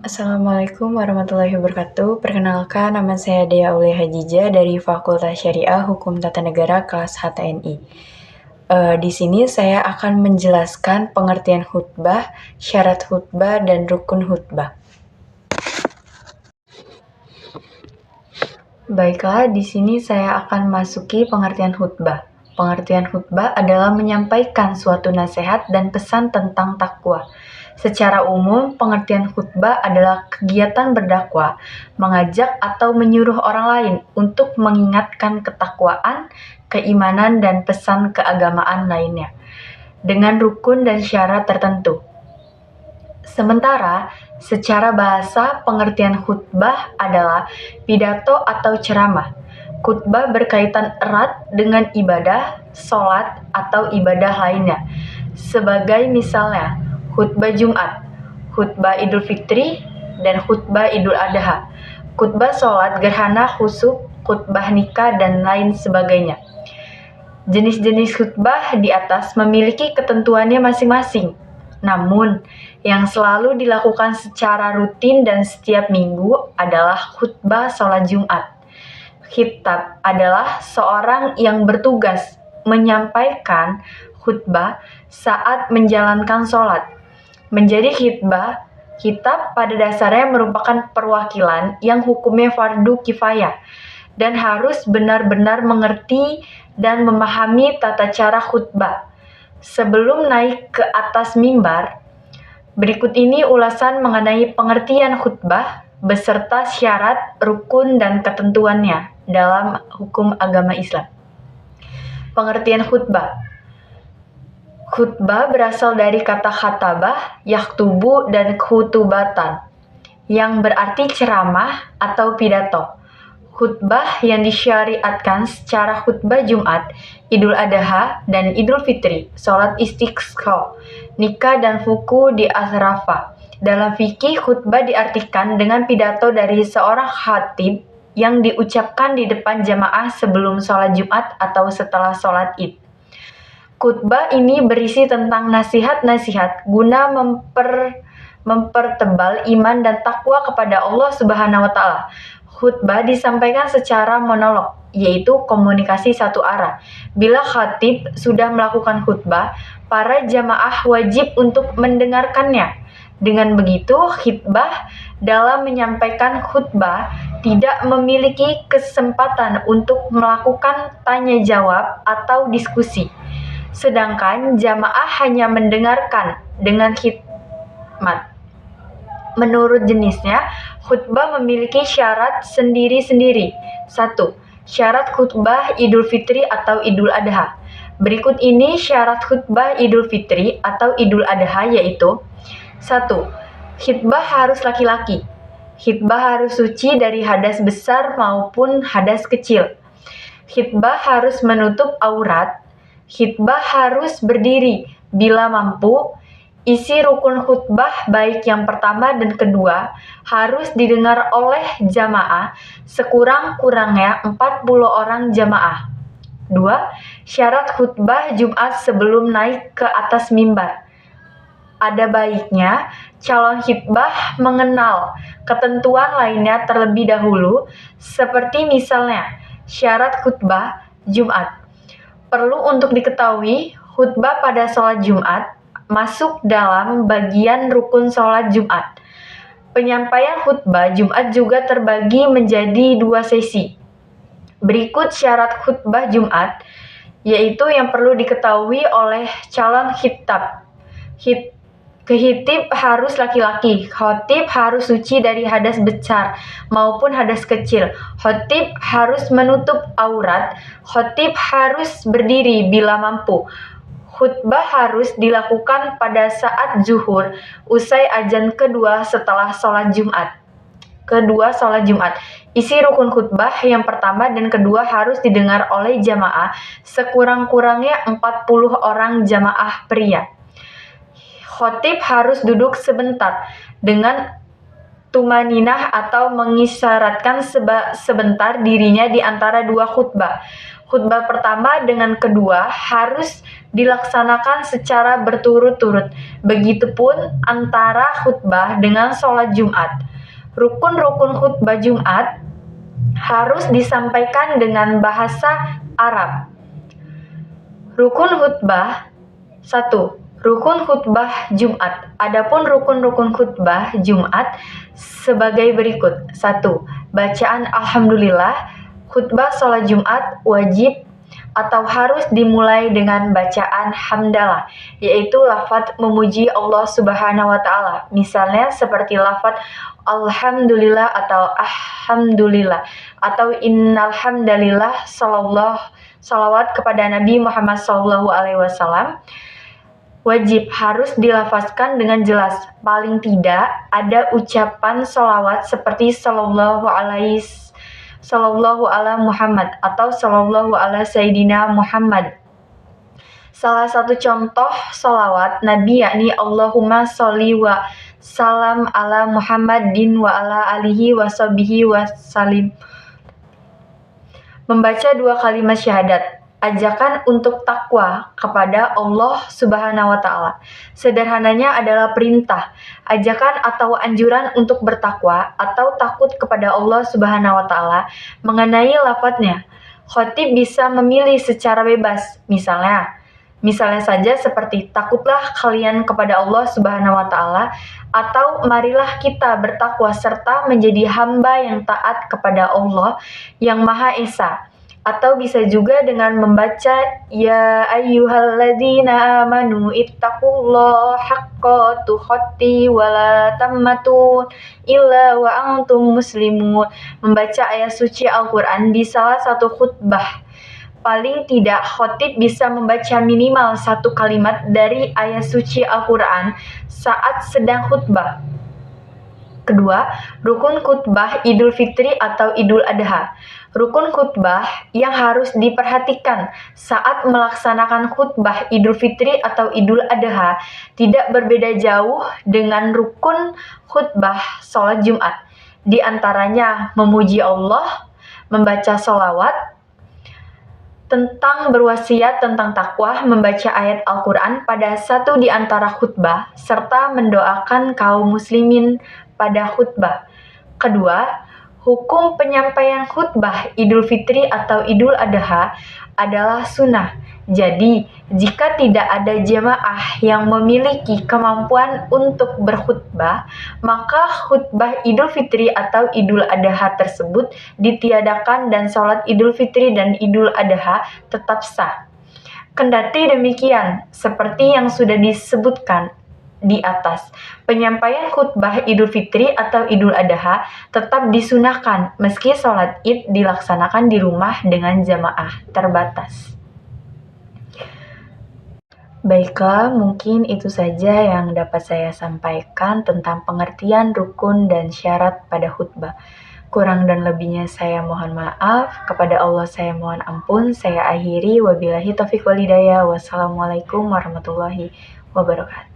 Assalamualaikum warahmatullahi wabarakatuh. Perkenalkan, nama saya Dea Aulia Hajijah dari Fakultas Syariah Hukum Tata Negara kelas HTNI. Di sini saya akan menjelaskan pengertian khutbah, syarat khutbah, dan rukun khutbah. Baiklah, di sini saya akan masuki pengertian khutbah. Pengertian khutbah adalah menyampaikan suatu nasihat dan pesan tentang takwa. Secara umum, pengertian khutbah adalah kegiatan berdakwah, mengajak atau menyuruh orang lain untuk mengingatkan ketakwaan, keimanan, dan pesan keagamaan lainnya, dengan rukun dan syarat tertentu. Sementara, secara bahasa, pengertian khutbah adalah pidato atau ceramah. Khutbah berkaitan erat dengan ibadah, sholat, atau ibadah lainnya. Sebagai misalnya, khutbah Jumat, khutbah Idul Fitri, dan khutbah Idul Adha, khutbah sholat gerhana khusuf, khutbah nikah, dan lain sebagainya. Jenis-jenis khutbah di atas memiliki ketentuannya masing-masing. Namun, yang selalu dilakukan secara rutin dan setiap minggu adalah khutbah sholat Jumat. Khitab adalah seorang yang bertugas menyampaikan khutbah saat menjalankan sholat. Menjadi khitab pada dasarnya merupakan perwakilan yang hukumnya fardu kifayah dan harus benar-benar mengerti dan memahami tata cara khutbah. Sebelum naik ke atas mimbar, berikut ini ulasan mengenai pengertian khutbah beserta syarat, rukun, dan ketentuannya dalam hukum agama Islam. Pengertian khutbah. Khutbah berasal dari kata khatabah, yaktubu, dan khutubatan, yang berarti ceramah atau pidato. Khutbah yang disyariatkan secara khutbah Jumat, Idul Adha, dan Idul Fitri, sholat istisqa, nikah, dan fuku di Arafah. Dalam fikih, khutbah diartikan dengan pidato dari seorang khatib yang diucapkan di depan jamaah sebelum sholat Jumat atau setelah sholat Id. Khutbah ini berisi tentang nasihat-nasihat guna mempertebal iman dan takwa kepada Allah Subhanahu wa Ta'ala. Khutbah disampaikan secara monolog, yaitu komunikasi satu arah. Bila khatib sudah melakukan khutbah, para jamaah wajib untuk mendengarkannya. Dengan begitu, khutbah dalam menyampaikan khutbah tidak memiliki kesempatan untuk melakukan tanya jawab atau diskusi. Sedangkan jamaah hanya mendengarkan dengan khidmat. Menurut jenisnya, khutbah memiliki syarat sendiri-sendiri. 1. Syarat khutbah Idul Fitri atau Idul Adha. Berikut ini syarat khutbah Idul Fitri atau Idul Adha, yaitu 1. Khutbah harus laki-laki. Khutbah harus suci dari hadas besar maupun hadas kecil. Khutbah harus menutup aurat. Khutbah harus berdiri bila mampu. Isi rukun khutbah baik yang pertama dan kedua harus didengar oleh jamaah sekurang-kurangnya 40 orang jamaah. 2. Syarat khutbah Jumat sebelum naik ke atas mimbar. Ada baiknya calon khutbah mengenal ketentuan lainnya terlebih dahulu, seperti misalnya syarat khutbah Jumat. Perlu untuk diketahui, khutbah pada sholat Jumat masuk dalam bagian rukun sholat Jumat. Penyampaian khutbah Jumat juga terbagi menjadi 2 sesi. Berikut syarat khutbah Jumat, yaitu yang perlu diketahui oleh calon khitab. Khotib harus laki-laki. Khotib harus suci dari hadas besar maupun hadas kecil. Khotib harus menutup aurat. Khotib harus berdiri bila mampu. Khutbah harus dilakukan pada saat zuhur, usai azan kedua setelah sholat Jumat. Isi rukun khutbah yang pertama dan kedua harus didengar oleh jamaah sekurang-kurangnya 40 orang jamaah pria. Khotib harus duduk sebentar dengan tumaninah atau mengisyaratkan sebentar dirinya di antara dua khutbah. Khutbah pertama dengan kedua harus dilaksanakan secara berturut-turut. Begitupun antara khutbah dengan sholat Jumat. Rukun-rukun khutbah Jumat harus disampaikan dengan bahasa Arab. Rukun khutbah 1. Rukun khutbah Jumat. Adapun rukun-rukun khutbah Jumat sebagai berikut. 1. Bacaan Alhamdulillah. Khutbah sholat Jumat wajib atau harus dimulai dengan bacaan hamdalah, yaitu lafaz memuji Allah Subhanahu wa taala. Misalnya seperti lafaz alhamdulillah atau alhamdulillah atau innal hamdalillah, salawat kepada Nabi Muhammad SAW. Wajib harus dilafazkan dengan jelas. Paling tidak ada ucapan sholawat seperti sallallahu ala Muhammad atau sallallahu ala Sayyidina Muhammad. Salah satu contoh sholawat Nabi yakni Allahumma sholli wa salam ala Muhammadin wa ala alihi wa sahbihi wa salim. Membaca 2 kalimat syahadat. Ajakan untuk takwa kepada Allah Subhanahu wa taala. Sederhananya adalah perintah, ajakan atau anjuran untuk bertakwa atau takut kepada Allah Subhanahu wa taala. Mengenai lafadznya, khatib bisa memilih secara bebas. Misalnya saja seperti takutlah kalian kepada Allah Subhanahu wa taala atau marilah kita bertakwa serta menjadi hamba yang taat kepada Allah yang Maha Esa. Atau bisa juga dengan membaca ya ayyuhalladzina amanu ittaqullaha haqqa tuqatih wa la tamatun illa wa antum muslimun. Membaca ayat suci Al-Qur'an di salah satu khutbah. Paling tidak khatib bisa membaca minimal 1 kalimat dari ayat suci Al-Qur'an saat sedang khutbah. Kedua, rukun khutbah Idul Fitri atau Idul Adha. Rukun khutbah yang harus diperhatikan saat melaksanakan khutbah Idul Fitri atau Idul Adha tidak berbeda jauh dengan rukun khutbah sholat Jumat. Di antaranya memuji Allah, membaca sholawat, tentang berwasiat tentang takwa, membaca ayat Al-Quran pada satu di antara khutbah, serta mendoakan kaum muslimin pada khutbah. Kedua, hukum penyampaian khutbah Idul Fitri atau Idul Adha adalah sunnah. Jadi, jika tidak ada jemaah yang memiliki kemampuan untuk berkhutbah, maka khutbah Idul Fitri atau Idul Adha tersebut ditiadakan dan sholat Idul Fitri dan Idul Adha tetap sah. Kendati demikian, seperti yang sudah disebutkan di atas, penyampaian khutbah Idul Fitri atau Idul Adha tetap disunahkan meski sholat Id dilaksanakan di rumah dengan jamaah terbatas. Baiklah, mungkin itu saja yang dapat saya sampaikan tentang pengertian rukun dan syarat pada khutbah. Kurang dan lebihnya saya mohon maaf. Kepada Allah saya mohon ampun. Saya akhiri. Wabillahi taufiq wal hidayah. Wassalamualaikum warahmatullahi wabarakatuh.